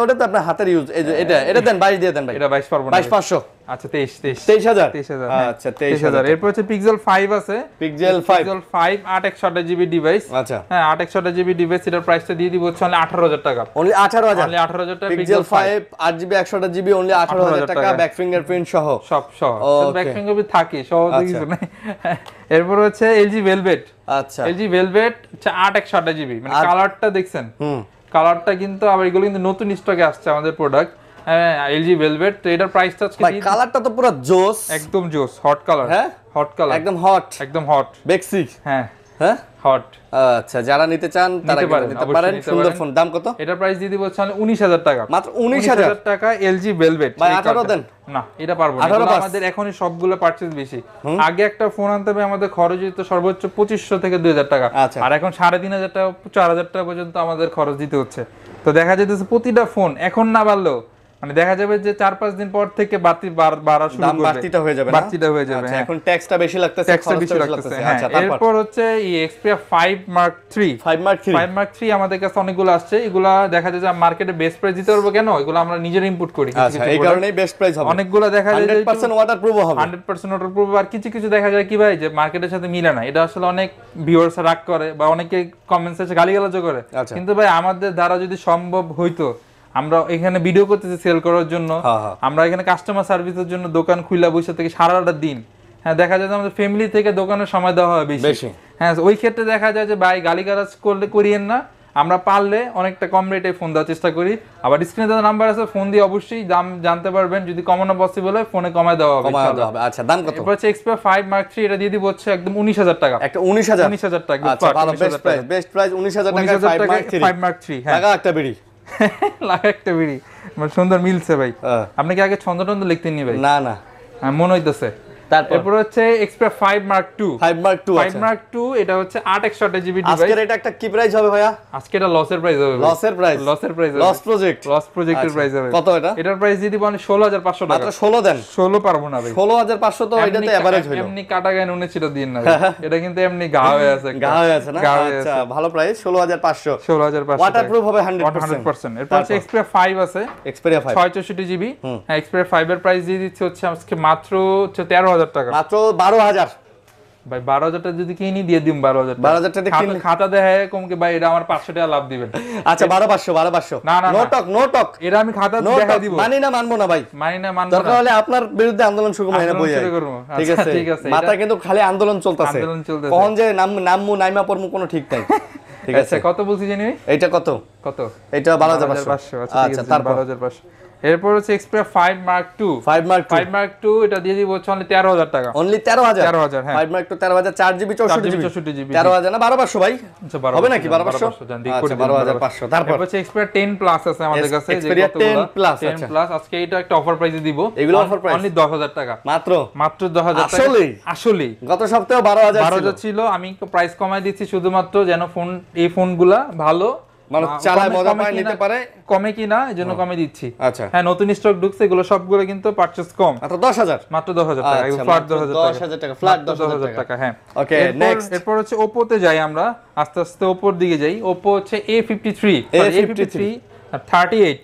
ওটা তো আপনার হাতের ইউজ। এই যে এটা দেন, 22 দিয়ে দেন ভাই। এটা 22 পারবো না। 22500 আচ্ছা 23 23000 23000 আচ্ছা 23000 এরপর হচ্ছে পিক্সেল 5 আছে পিক্সেল 5 8 ডিভাইস আচ্ছা হ্যাঁ 8 ডিভাইস এটার প্রাইসটা দিয়ে দিব হচ্ছে 18000 টাকা অনলি 18000 অনলি 18000 টাকা পিক্সেল 5 8GB 128GB অনলি 18000 টাকা ব্যাক ফিঙ্গারপ্রিন্ট সহ সব ব্যাক ফিঙ্গারপ্রিন্ট থাকে সহজ কিছু নাই এরপর হচ্ছে LG Velvet আচ্ছা LG Velvet 8 জিবি মানে কালারটা দেখছেন কালারটা কিন্তু আবার এগুলো কিন্তু নতুন স্টকে আসছে আমাদের প্রোডাক্ট হ্যাঁ LG Velvet তো এটার প্রাইসটা আজকে ভাই কালারটা তো পুরো জোস একদম জোস হট কালার হ্যাঁ হট কালার একদম হট বেক্সি হ্যাঁ হট আচ্ছা যারা নিতে চান তারা নিতে পারেন সুন্দর ফোন দাম কত এটার প্রাইস দিয়ে দিব হচ্ছে 19000 টাকা মাত্র 19000 টাকা LG Velvet ভাই 18 দেন না এটা পারবো না আমাদের এখনই সবগুলো পারচেজ বেশি আগে একটা ফোন আনতে হবে আমাদের খরচ দিতে সর্বোচ্চ 2500 থেকে 2000 টাকা আর এখন 3500 টাকা 4000 টাকা পর্যন্ত আমাদের খরচ দিতে হচ্ছে তো দেখা যাচ্ছে প্রতিটা ফোন এখন না বাড়লেও মানে দেখা যাবে যে 4-5 দিন পর থেকে বাড়া শুরু করবে বাড়তিটা হয়ে যাবে আচ্ছা এখন ট্যাক্সটা বেশি লাগতেছে আচ্ছা এরপর হচ্ছে এই Xperia 5 Mark 3 আমাদের কাছে অনেকগুলো আসছে এগুলা দেখা যায় যে মার্কেটে বেস্ট প্রাইস দিতে পারবো কেন এগুলো আমরা নিজেরা ইম্পোর্ট করি আচ্ছা এই কারণেই বেস্ট প্রাইস হবে অনেকগুলো দেখা যায় 100% ওয়াটারপ্রুফ হবে 100% ওয়াটারপ্রুফ আর কিছু দেখা যায় কি ভাই যে মার্কেটের সাথে মিলে না এটা আসলে অনেক ভিউয়ার্স রাগ করে বা অনেকে কমেন্টসে গালিগালাজ করে কিন্তু ভাই আমাদের দ্বারা যদি সম্ভব হইতো আমরা এখানে ভিডিও করতেছি সেল করার জন্য আমরা এখানে কাস্টমার সার্ভিসের জন্য দোকান খুলে বসে থেকে সারাটা দিন হ্যাঁ দেখা যায় যে আমাদের ফ্যামিলি থেকে দোকানের সময় দেওয়া হয় বেশি হ্যাঁ ওই ক্ষেত্রে দেখা যায় যে ভাই গালিগালাজ করলে করিয়েন না আমরা পারলে অনেকটা কম রেটে ফোন দেওয়ার চেষ্টা করি আবার স্ক্রিনে দেওয়া নাম্বার আছে ফোন দিয়ে অবশ্যই দাম জানতে পারবেন যদি কমানো পসিবল হয় ফোনে কমায় দেওয়া হবে আচ্ছা দাম কত এরপর হচ্ছে Xperia 5 Mark 3 এটা দিয়ে দিব হচ্ছে একদম 19000 টাকা একটা 19000 টাকা আচ্ছা ভালো বেস্ট প্রাইস 19000 টাকা 5 Mark 3 হ্যাঁ লাগা একটা বিড়ি লাগা একটা বিড়ি মানে সুন্দর মিলছে ভাই আপনি কি আগে ছন্দ টন্দ লিখতেন নি ভাই না মনে হইতেছে তারপর হচ্ছে Xperia 5 Mark 2 এটা হচ্ছে 8 ডিভাইস আজকে এটা একটা কি প্রাইস হবে ভাইয়া আজকে এটা লসের প্রাইস হবে লস প্রজেক্টের প্রাইস হবে কত এটার প্রাইস যদি বলেন 16500 টাকা মাত্র 16 দেন 16 পারবো না ভাই 16500 তো এটাতে এভারেজ হলো এমনি কাটা গায় নুনে ছিল দিন না এটা কিন্তু এমনি গা হয়ে আছে না আচ্ছা ভালো প্রাইস 16500 ওয়াটারপ্রুফ হবে 100% এরপর হচ্ছে Xperia 5 আছে Xperia 5 664 জিবি হ্যাঁ Xperia 5 এর প্রাইস দিয়ে দিচ্ছে হচ্ছে আজকে মাত্র 13000 টাকা মাত্র 12000 ভাই 12000 টাকা যদি কিনি দিয়ে দিম 12000 টাকা খাতা দেখায় কমকে ভাই এটা আমার 500 টাকা লাভ দিবেন আচ্ছা 12500 না নো টক এটা আমি খাতা দেখা দিব মানবো না ভাই দরকার হলে আপনার বিরুদ্ধে আন্দোলন শুরু করে বই ঠিক আছে মাথা কিন্তু খালি আন্দোলন চলতেছে কখন যে নাইমা পড়মু কোনো ঠিক নাই ঠিক আছে কত বলছি জানি এইটা কত এটা 12500 আচ্ছা তারপর 12500 এরপর হচ্ছে Xperia 5 Mark 2 এটা দিয়ে দিব হচ্ছে অনলি 13000 টাকা অনলি 13000 হ্যাঁ 5 Mark 2 13000 4GB 64GB 13000 না 12500 ভাই হবে নাকি 12500 জান ঠিক করে 12500 তারপর হচ্ছে Xperia 10 Plus আছে আমাদের কাছে যে Xperia 10 Plus আজকে এটা একটা অফার প্রাইসে দিব এগুলো অফার প্রাইস অনলি 10000 টাকা মাত্র 10000 টাকা আসলে গত সপ্তাহে 12000 ছিল আমি প্রাইস কমাই দিচ্ছি শুধুমাত্র যেন এই ফোনগুলা ভালো মানে চালায় মজা পায় নিতে পারে কমে কিনা এজন্য কমে দিচ্ছি আচ্ছা হ্যাঁ নতুন স্টক ঢুকছে এগুলো সবগুলো কিন্তু পারচেজ কম মাত্র 10000 টাকা এগুলো ফ্ল্যাট 10000 টাকা ফ্ল্যাট 10000 টাকা হ্যাঁ ওকে নেক্সট এরপর হচ্ছে Oppo তে যাই আমরা আস্তে আস্তে Oppo এর দিকে যাই Oppo হচ্ছে A53 A38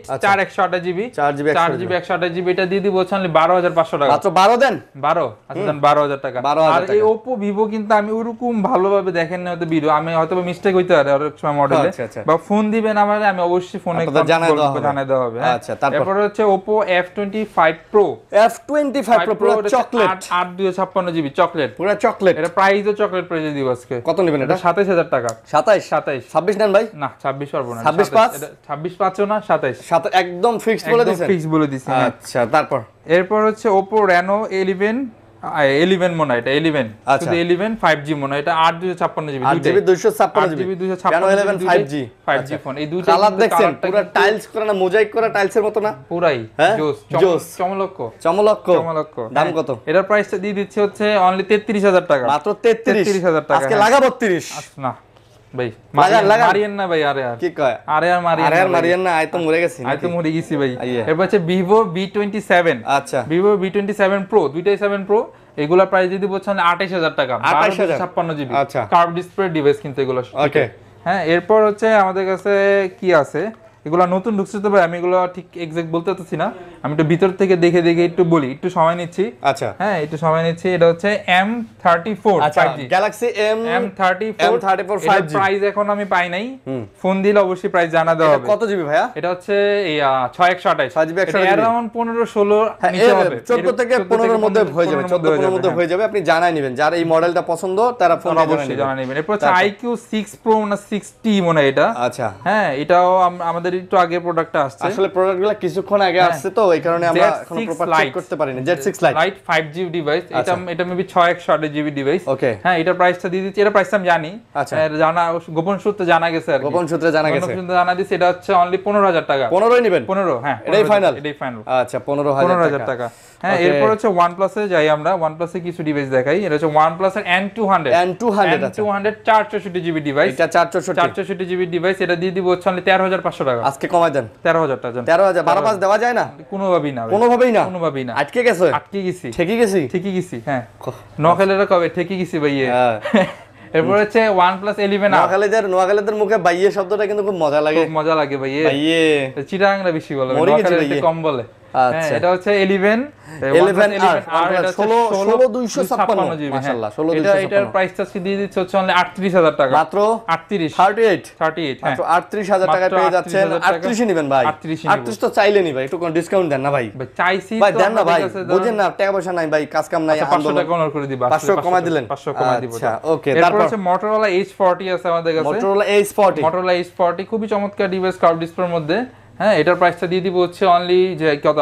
4128GB 128GB এটা দিয়ে দিব হচ্ছে 12500 টাকা মাত্র 12 দেন 12 আচ্ছা দেন 12000 টাকা আর এই Oppo Vivo কিন্তু আমি ওরকম ভালোভাবে দেখেন না হয়তো ভিডিও আমি হয়তো মিস্টেক হইতে পারে অনেক সময় মডেলে বা ফোন দিবেন আমারে আমি অবশ্যই ফোনে জানাই দেওয়া হবে আচ্ছা তারপর হচ্ছে Oppo F25 Pro পুরো চকলেট 8256GB চকলেট পুরো চকলেট এটা প্রাইসও চকলেট প্রাইসে দিব আজকে কত নেবেন এটা 27000 টাকা 26 নেন ভাই না 26 পারবো না 26 পাঁচও না 27 একদম ফিক্সড বলে দিয়েছেন আচ্ছা তারপর এরপর হচ্ছে Oppo Reno 11 মনে এটা 11 শুধু 11 5G মনে এটা 8256GB 256GB Reno 11 5G phone এই দুইটা কালার দেখছেন পুরো টাইলস করা না মোজাইক করা টাইলসের মতো না পুরাই জোস চমলক্ষ দাম কত এটার প্রাইসটা দিয়ে দিচ্ছে হচ্ছে অনলি 33000 টাকা মাত্র 33000 টাকা আজকে লাগাবো 30 না ভাই মারিয়েন না ভাই আরে আর কি কয় আরে আর মারিয়েন না আই তো মরে গেছি ভাই এরপর হচ্ছে Vivo V27 আচ্ছা Vivo V27 Pro 27 Pro এগুলা প্রাইস যদি বলছেন 28000 টাকা 1256GB কার্ভ ডিসপ্লে ডিভাইস কিন্তু এগুলো ওকে হ্যাঁ এরপর হচ্ছে আমাদের কাছে কি আছে এগুলো নতুন ঢুকছে তো ভাই, আমি এগুলো ঠিক এক্সাক্ট বলতে পারছি না, আমি একটু ভিতর থেকে দেখে দেখে একটু বলি, একটু সময় নিচ্ছি। আচ্ছা হ্যাঁ একটু সময় নিচ্ছি। এটা হচ্ছে M34 আচ্ছা 5G, Galaxy M34 5G price এখন আমি পাই নাই, ফোন দিলে অবশ্যই প্রাইস জানা দেওয়া হবে। কত জিবি ভাইয়া? এটা হচ্ছে 6128 6GB এটা अराउंड 15-16 নিচে হবে, 14 থেকে 15 এর মধ্যে হয়ে যাবে, 14 এর মধ্যে হয়ে যাবে। আপনি জানাই নেবেন যার এই মডেলটা পছন্দ তারা ফোন অবশ্যই জানা নেবেন। এরপর হচ্ছে IQ 6 Pro না 6T মনে হয় এটা। আচ্ছা হ্যাঁ এটাও আমাদের একটু আগে প্রোডাক্টটা আসছে। আসলে প্রোডাক্টগুলো কিছুক্ষণ আগে আসছে তো এই কারণে আমরা এখনো প্রপার চেক করতে পারিনি। Z6 Lite 5G ডিভাইস, এটা মেবি 6128 জিবি ডিভাইস। ওকে হ্যাঁ এটা প্রাইসটা দিয়ে দিচ্ছি, এটা প্রাইসটা আমি জানি, জানা গোপন সূত্রে জানা গেছে আর কি, গোপন সূত্রে জানা গেছে, গোপন সূত্রে জানা দিছি। এটা হচ্ছে অনলি 15000 টাকা। 15ই নেবেন? 15, হ্যাঁ এটাই ফাইনাল? এটাই ফাইনাল। আচ্ছা 15000 টাকা। হ্যাঁ এরপর হচ্ছে OnePlus এ যাই আমরা, OnePlus এ কিছু ডিভাইস দেখাই। এটা হচ্ছে OnePlus এর N200 464 জিবি ডিভাইস। এটা 464 জিবি ডিভাইস, এটা দিয়ে দিব হচ্ছে অনলি 13500 টাকা। আজকে কমাই দেন 13000 টাকা। 13000 12 দেওয়া যায় না? কোনোভাবেই না, কোনোভাবেই না, কোনোভাবেই না। আটকে গেছে? আটকে গেছি, ঠিকই গেছি। হ্যাঁ নখালেরা কবে ঠেকে গেছি ভাইয়ে। এরপর হচ্ছে OnePlus 11 নোয়াখালীদের মুখে বাইয়ে শব্দটা কিন্তু খুব মজা লাগে, খুব মজা লাগে ভাইয়ে। বাইয়ে চিটাংরা বেশি বলে, নোয়াখালীতে কম বলে। আচ্ছা এটা হচ্ছে 11 আর এটা 16256 জিবি। মাশাআল্লাহ 16256। এটার প্রাইসটা দিয়ে দিচ্ছে হচ্ছে অনলি 38000 টাকা মাত্র। 38 মাত্র 38000 টাকায় পেয়ে যাচ্ছেন। 38 নেবেন ভাই? 38 তো চাইলে নি ভাই, একটু কোন ডিসকাউন্ট দেন না ভাই? চাইছি ভাই দেন না ভাই, বুঝেন না টাকা পয়সা নাই ভাই, কাজ কাম নাই। 500 টাকা অনার করে দিবা, 500 কমাই দিলেন? 500 কমাই দিব। আচ্ছা ওকে। তারপর হচ্ছে Motorola H40 আছে আমাদের কাছে। Motorola H40 খুবই চমৎকার ডিভাইস, কার্ভ ডিসপ্লের মধ্যে। হ্যাঁ এটার প্রাইসটা দিয়ে দিব হচ্ছে অনলি যে কত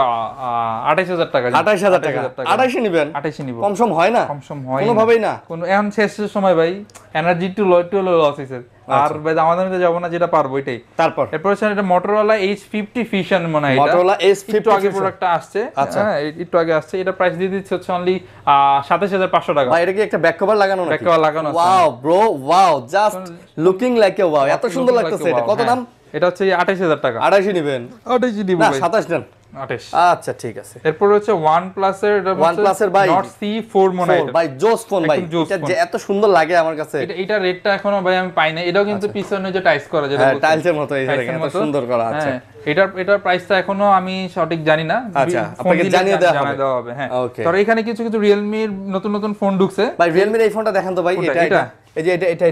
28000 টাকা। 28000 টাকা 28 নেবেন? 28 নিব। কম সম হয় না? কম সম হয় কোনোভাবেই না। কোন এখন শেষের সময় ভাই এনার্জি টু লস হইছে, আর ভাই আমাদের যাব না, যেটা পারবো এটাই। তারপর এরপর হচ্ছে এটা Motorola H50 Fusion মনে হয়, Motorola H50 একটু আগে প্রোডাক্টটা আসছে। হ্যাঁ একটু আগে আসছে। এটা প্রাইস দিয়ে দিচ্ছে হচ্ছে অনলি 27500 টাকা। ভাই এটা কি একটা ব্যাক কভার লাগানো নাকি? ব্যাক কভার লাগানো আছে। Wow bro, wow, just looking like a wow, এত সুন্দর লাগতেছে। এটা কত দাম? এটা হচ্ছে 28000 টাকা। 28 নেবেন? 28 দিব না ভাই। 27 দেন। 28। আচ্ছা ঠিক আছে। এরপর হচ্ছে OnePlus এর, এটা OnePlus এর ভাই Nord C4 মনে হয়। ভাই জোস ফোন ভাই, এটা যে এত সুন্দর লাগে আমার কাছে। এটা রেটটা এখনো ভাই আমি পাই না। এটাও কিন্তু পিছনে যে টাইলস করা, যেটা বলছেন টাইলসের মতো, এই দেখেন এত সুন্দর করা আছে। এটার প্রাইসটা এখনো আমি সঠিক জানি না। আচ্ছা আপনাকে জানিয়ে দেওয়া হবে। হ্যাঁ তো এখানে কিছু Realme এর নতুন ফোন ঢুকছে ভাই। Realme এর এই ফোনটা দেখেন তো ভাই, এটা এই যে এটা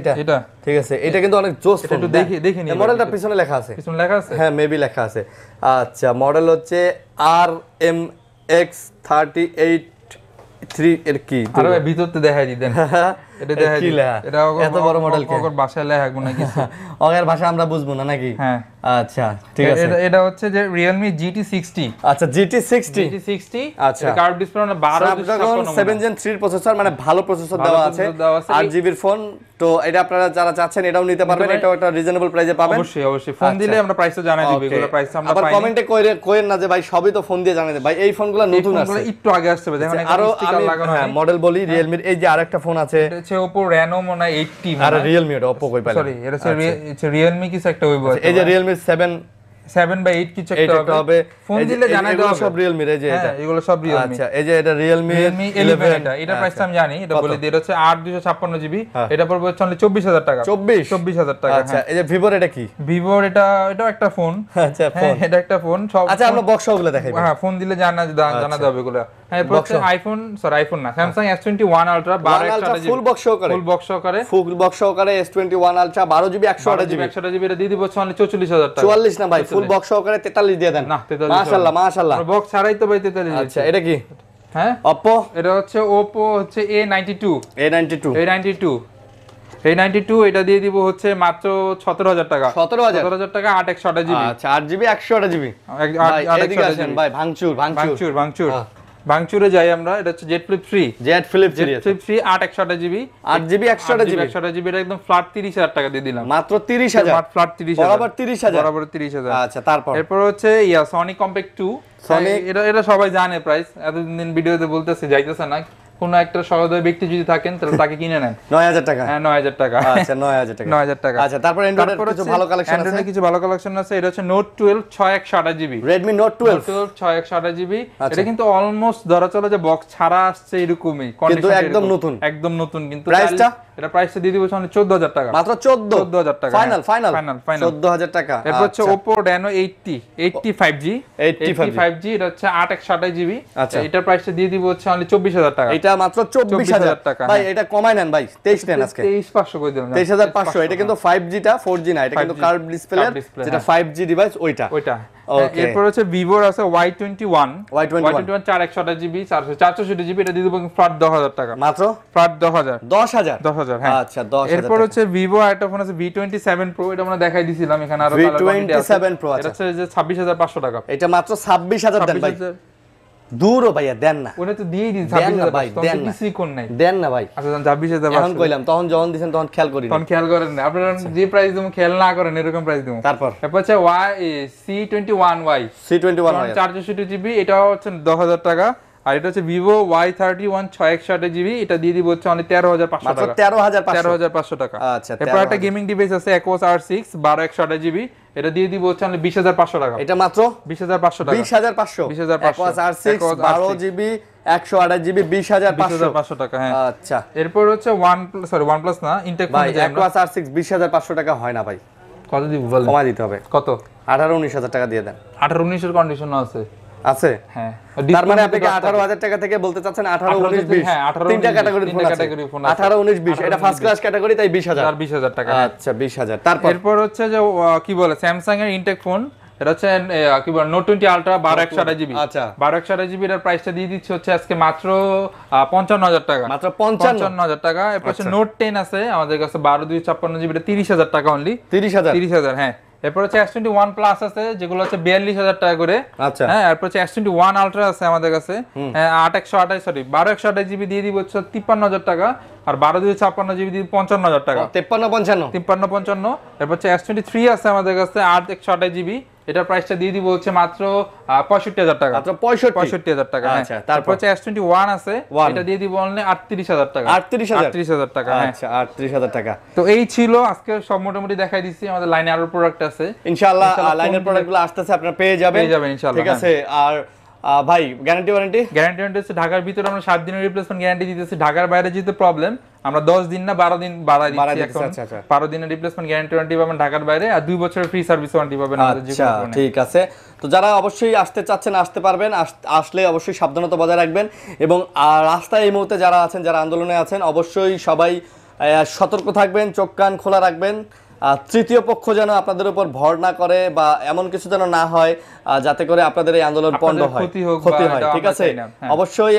ঠিক আছে, এটা কিন্তু অনেক জোস ফোন। একটু দেখে নিন, মডেলটা পিছনে লেখা আছে। পিছনে লেখা আছে? হ্যাঁ মেবি লেখা আছে। আচ্ছা মডেল হচ্ছে RMX383 এর কি? আরে ভাই ভিতরতে দেখাই দিই দেন। এটা দেখাই দিই, এটা এত বড় মডেল কে ওর ভাষায় লেখা গুলো কিছু ওর ভাষা আমরা বুঝবো না নাকি? হ্যাঁ আচ্ছা ঠিক আছে। এটা হচ্ছে যে Realme GT60। আচ্ছা GT60 আচ্ছা কার্ভ ডিসপ্লে মানে 7 Gen 3 প্রসেসর, মানে ভালো প্রসেসর দেওয়া আছে। 8GB এর ফোন। তো এটা আপনারা যারা চাচ্ছেন এটাও নিতে পারবেন, এটাও একটা রিজনেবল প্রাইসে পাবেন। অবশ্যই ফোন দিলে আমরা প্রাইসটা জানাই দিব। এগুলো প্রাইস আমরা পাই না। আবার কমেন্টে কইরেন না যে ভাই সবই তো ফোন দিয়ে জানাই দেব। ভাই এই ফোনগুলো নতুন আছে, একটু আগে আসছে ভাই। দেখেন আরো আমি মডেল বলি Realme এর এই যে আরেকটা ফোন আছে, এটা হচ্ছে Oppo Reno মনে হয় 80 আর Realme এটা Oppo কই পাইলেন? সরি এটা হচ্ছে Realme কিছু একটা হইবো। এই যে Realme 7/8 কিছু একটা হবে। ফোন দিলে জানাই দাও সব Realme এই যে এটা, এগুলো সব Realme। আচ্ছা এই যে এটা Realme 11 এটা প্রাইস আমি জানি, এটা বলে দিই। এটা হচ্ছে 8256 জিবি, এটা পড়বে হচ্ছে অনলি 24000 টাকা। 24000 টাকা। আচ্ছা এই যে Vivo এটা কি? Vivo এটাও একটা ফোন। আচ্ছা ফোন, এটা একটা ফোন সব। আচ্ছা আমরা বক্সগুলো দেখাইবো। হ্যাঁ ফোন দিলে জানা যাবে এগুলো। হ্যাঁ এরপর হচ্ছে আইফোন না, Samsung S21 Ultra 12 full box সহকারে S21 Ultra 12GB 128GB এটা দিয়ে দিব হচ্ছে অনলি 44000 টাকা। 44 না ভাই, ফুল বক্স সহকারে 43 দিয়ে দেন। না 43, মাশাআল্লাহ বক্স ছাড়াই তো ভাই 43। আচ্ছা এটা কি? হ্যাঁ Oppo, এটা হচ্ছে Oppo হচ্ছে A92 এটা দিয়ে দিব হচ্ছে মাত্র 17000 টাকা। 17000 টাকা 8128GB। আচ্ছা 8GB 128GB ভাই। ভাঙচুর ভাঙচুরে যাই আমরা। এটা হচ্ছে Z Flip 3 8128GB 8GB এটা একদম ফ্ল্যাট 30000 টাকা দিয়ে দিলাম। মাত্র 30000, ফ্ল্যাট 30000 বরাবর 30000। আচ্ছা তারপর এরপর হচ্ছে Sony Compact 2। এটা সবাই জানে প্রাইস, এতদিন ভিডিওতে বলতেছে যাইতেছে না। কোন একটা সহৃদয় ব্যক্তি যদি থাকেন তাহলে তাকে কিনে নেন। 9000 টাকা। হ্যাঁ 9000 টাকা। আচ্ছা 9000 টাকা। আচ্ছা তারপর অ্যান্ড্রয়েডের কিছু ভালো কালেকশন আছে। অ্যান্ড্রয়েডের কিছু ভালো কালেকশন আছে। এটা হচ্ছে Note 12 6128GB। Redmi Note 12 6128GB। এটা কিন্তু অলমোস্ট ধরা চলে যে বক্স ছাড়া আসছে এরকমই, কিন্তু একদম নতুন কিন্তু এটা প্রাইসটা দিয়ে দিব 14000 টাকা, মাত্র 14000 টাকা, ফাইনাল ফাইনাল ফাইনাল 14000 টাকা। এরপর হচ্ছে Oppo Reno 80 5G, 5G এটা হচ্ছে 8/128GB, এটার প্রাইসটা দিয়ে দিব হচ্ছে অনলি 24000 টাকা। এটা মাত্র 24000 টাকা ভাই, এটা কমাই নেন ভাই, 23 নেন আজকে, 23500 করে দিলাম, 23500। এটা কিন্তু 5G টা 4G না, এটা কিন্তু কার্ভ ডিসপ্লে, যেটা 5G ডিভাইস ওইটা। এরপর হচ্ছে Vivo আছে Y21 4/128GB 464GB, এটা দিয়ে দেব ফ্ল্যাট 10000 টাকা, মাত্র ফ্ল্যাট 10000 হ্যাঁ। আচ্ছা 10000। এরপর হচ্ছে Vivo একটা ফোন আছে V27 Pro, এটা আমরা দেখাই দিছিলাম, এখানে আরো কালার কোয়ান্টিটি আছে। V27 Pro এটা হচ্ছে যে 26500 টাকা, এটা মাত্র 26000 দেন ভাই। দূরও ভাইয়া দেন না, ওটা তো দিয়েই দিন 26000 ভাই, দেন না, কিছুই কোন নাই, দেন না ভাই। আচ্ছা 26000 এখন কইলাম, তখন যখন দিবেন তখন খেয়াল করি, তখন খেয়াল করেন না আপনারা, যে প্রাইস দিমু খেয়াল না করেন, এরকম প্রাইস দিমু। তারপর হচ্ছে C21Y 464GB, এটা হচ্ছে 10000 টাকা। আর এটা হচ্ছে Vivo Y31 6/128GB, এটা দিয়ে দিব হচ্ছে অনলি 13500 টাকা, মাত্র 13500 টাকা। আচ্ছা এরপর একটা গেমিং ডিভাইস আছে Aquos R6 12/128GB, এটা দিয়ে দিব হচ্ছে অনলি 20500 টাকা, এটা মাত্র 20500 টাকা, 20500 Aquos R6 12GB 128GB 20500 টাকা হ্যাঁ। আচ্ছা এরপর হচ্ছে OnePlus না, ইনটেক ফোন আছে Aquos R6 20500 টাকা হয় না ভাই, কত দিব বলেন, কমাই দিতে হবে, কত 18-19000 টাকা দিয়ে দেন। 18-19 এর কন্ডিশন আছে হ্যাঁ, তার মানে আপনি কি 18000 টাকা থেকে বলতে চাচ্ছেন 18-19-20? হ্যাঁ 18 তিনটা ক্যাটাগরি ফোন আছে, 18-19-20 এটা ফার্স্ট ক্লাস ক্যাটাগরি, তাই 20000 টাকা। আচ্ছা 20000। তারপর এরপর হচ্ছে যে কি বলে Samsung এর ইনটেক ফোন, এটা হচ্ছে কি বলে Note 20 Ultra 12/128GB, আচ্ছা 12/128GB, এর প্রাইসটা দিয়ে দিচ্ছে হচ্ছে আজকে মাত্র 55000 টাকা, মাত্র 55000 টাকা। এরপর হচ্ছে Note 10 আছে আমাদের কাছে 12/256GB, এটা 30000 টাকা অনলি, 30000 হ্যাঁ। এরপর হচ্ছে S21 Plus আছে, যেগুলো হচ্ছে 42000 টাকা করে, আচ্ছা হ্যাঁ। এরপর হচ্ছে S21 Ultra আছে আমাদের কাছে 12/128GB দিয়ে দিব হচ্ছে 53000 টাকা, আর 12/256GB দিয়ে 55000 টাকা, 5355। এরপর হচ্ছে S23 আছে আমাদের কাছে 8/128GB, এটার প্রাইসটা দিয়ে দিব হচ্ছে মাত্র 65000 টাকা, মাত্র 65000 টাকা। আচ্ছা তারপর হচ্ছে S21 আছে, এটা দিয়ে দিব অনলি 38000 টাকা, 38000 টাকা হ্যাঁ। আচ্ছা 38000 টাকা। তো এই ছিল আজকে সব মোটামুটি দেখাই দিচ্ছি, আমাদের লাইনে আরো প্রোডাক্ট আছে ইনশাআল্লাহ, লাইনের প্রোডাক্টগুলো আসতেছে, আপনারা পেয়ে যাবেন ইনশাআল্লাহ, ঠিক আছে। আর ভাই গ্যারান্টি ওয়ারেন্টি হচ্ছে ঢাকার ভিতরে আমরা 7 দিনের রিপ্লেসমেন্ট গ্যারান্টি দিতেছি, ঢাকার বাইরে যেতে প্রবলেম আমরা 10 দিন না 12 দিন বাড়াই দিচ্ছি এখন। 12 দিনের রিপ্লেসমেন্ট গ্যারান্টি ওয়ারেন্টি পাবেন ঢাকার বাইরে, আর 2 বছরের ফ্রি সার্ভিস ওয়ারেন্টি পাবেন আমাদের যে কোনো ফোনে। ঠিক আছে, তো যারা অবশ্যই আসতে চাচ্ছেন আসতে পারবেন, আসলে অবশ্যই সাবধানতা বজায় রাখবেন, এবং রাস্তায় এই মুহূর্তে যারা আছেন, যারা আন্দোলনে আছেন, অবশ্যই সবাই সতর্ক থাকবেন, চোখ কান খোলা রাখবেন। তৃতীয় পক্ষ যেন আপনাদের উপর ভর না করে, বা এমন কিছু যেন না হয় যাতে করে আপনাদের এই আন্দোলন পণ্ড হয়, ক্ষতি হয়, ঠিক আছে। অবশ্যই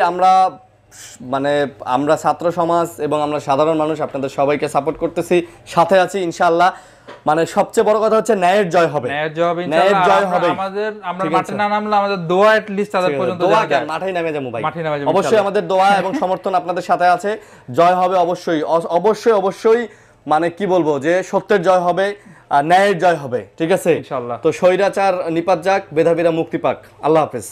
আমরা ছাত্র সমাজ এবং আমরা সাধারণ মানুষ আপনাদের সবাইকে সাপোর্ট করতেছি, সাথে আছি ইনশাআল্লাহ। সবচেয়ে বড় কথা হচ্ছে ন্যায়ের জয় হবে, ন্যায়ের জয় হবে। আমরা মাঠে না নামলে আমাদের দোয়া এট লিস্ট তাদের পর্যন্ত যায়, মাঠেই নামে যাবো ভাই, অবশ্যই আমাদের দোয়া এবং সমর্থন আপনাদের সাথে আছে, জয় হবে অবশ্যই অবশ্যই অবশ্যই। কি বলবো, যে সত্যের জয় হবে, ন্যায়ের জয় হবে, ঠিক আছে ইনশাআল্লাহ। তো স্বৈরাচার নিপাত যাক, বেধাবীরা মুক্তি পাক। আল্লাহ হাফেজ।